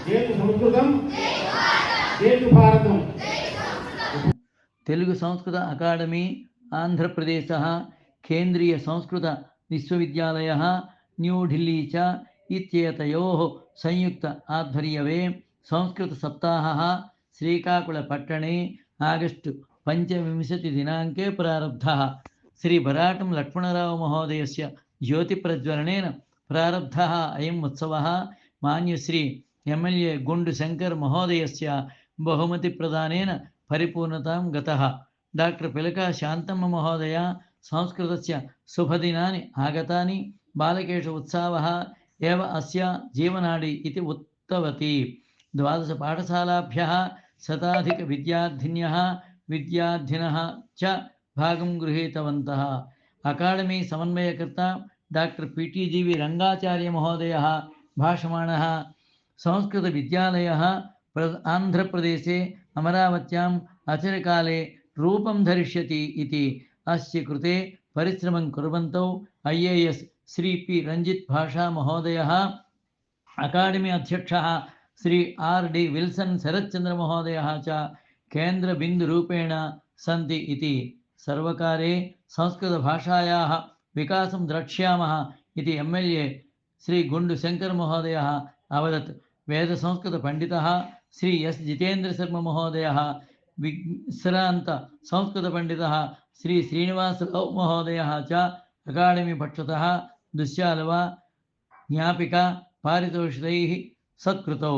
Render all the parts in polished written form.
జయతు సంస్కృతం, జయతు భారతం. తెలుగు సంస్కృత అకాడమీ ఆంధ్రప్రదేశः కేంద్రీయ సంస్కృత విశ్వవిద్యాలయः न्यूఢిల్లీ च इत्येतयोः संयुक्त आध्वर्यवे संस्कृत सप्ताहः श्रीकाकुळपट्टणे आगस्ट् 25 दिनाङ्के प्रारब्धः. श्री भराटं लक्ष्मणराव महोदयस्य ज्योतिप्रज्वलनेन प्रारब्धः अयम् उत्सवः मान्यश्री एमएलए गुण्डु शङ्कर महोदयस्य बहुमतिप्रदानेन परिपूर्णतां गतः. डॉक्टर पिलका शान्तम्म महोदय संस्कृतस्य शुभदिनानि आगतानि, बालकेषु उत्साहः एव अस्य जीवनाडि इति उक्तवती. 12 पाठशालाभ्यः शताधिकविद्यार्थिन्यः विद्यार्थिनः च भागं गृहीतवन्तः. अकाडमी समन्वयकर्ता डॉक्टर पीटीजीवी रंगाचार्य महोदयः भाषमाणः संस्कृतविद्यालयः आन्ध्रप्रदेशे अमरावत्याम् अचिरकाले रूपं धरिष्यति इति अस्य कृते परिश्रमं कुर्वन्तौ IAS श्री पी रंजित भाषा महोदयः, अकाडमी अध्यक्षः श्री RD विल्सन शरच्चंद्र महोदयः च केन्द्रबिन्दुरूपेण सन्ति इति. सर्वकारे संस्कृतभाषायाः विकासं द्रक्ष्यामः इति MLA श्री गुण्डु शङ्कर महोदयः अवदत्. वेदसंस्कृतपण्डितः श्री S जितेन्द्र शर्मा महोदयः, विश्रान्त संस्कृतपण्डितः श्री श्रीनिवासराव महोदयः च अकाडमी पक्षतः दुश्यालवा ज्ञापिका पारितोषिकैः सत्कृतौ.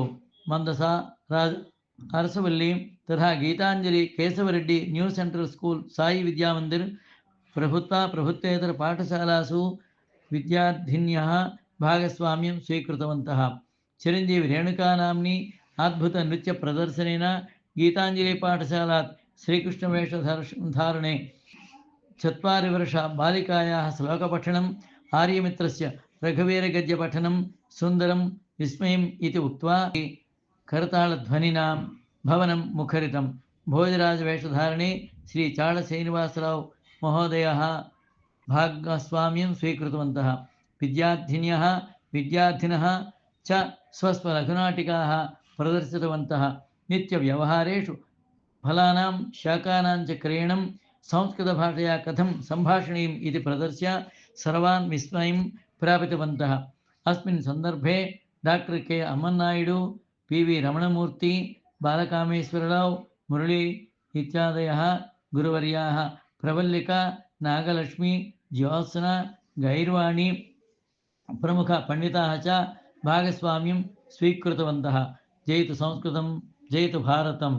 मंदसा राज अरसवल्ली तथा Gitanjali Kesavareddy new central school Sai Vidya Mandir प्रभुत्वेतर पाठशालासु विद्यार्थिन्यः भागस्वाम्यं स्वीकृतवन्तः. चिरंजीवी रेणुका नाम्नी अद्भुत नृत्य प्रदर्शनेन गीतांजलि पाठशालात् श्रीकृष्णवेषधारणे 4 वर्ष बालिकायाः श्लोकपठनम्, आर्यमित्रस्य रघुवीरगद्यपठनं सुन्दरं विस्मयम् इति उक्त्वा करतालध्वनिना भवनं मुखरितं. भोजराजवेषधारणे श्री चाळ श्रीनिवासराव महोदयः भागस्वाम्यं स्वीकृतवन्तः. विद्यार्थिन्यः विद्यार्थिनः च स्वस्वलघुनाटिकाः प्रदर्शितवन्तः. नित्यव्यवहारेषु फलानां शाकानां च क्रयणं संस्कृतभाषया कथं सम्भाषणीयम् इति प्रदर्श्य सर्वान् विस्मयं प्रापितवन्तः. अस्मिन् सन्दर्भे डॉक्टर के अम्मन्नायडु, PV रमणमूर्ति, बालकामेश्वरराव, मुरली इत्यादयः गुरुवर्याः, प्रवल्लिका, नागलक्ष्मी, ज्योत्सना, गैर्वाणी प्रमुख पंडिताः च भागस्वाम्यं स्वीकृतवन्तः. जयतु संस्कृतं, जयतु भारतम्.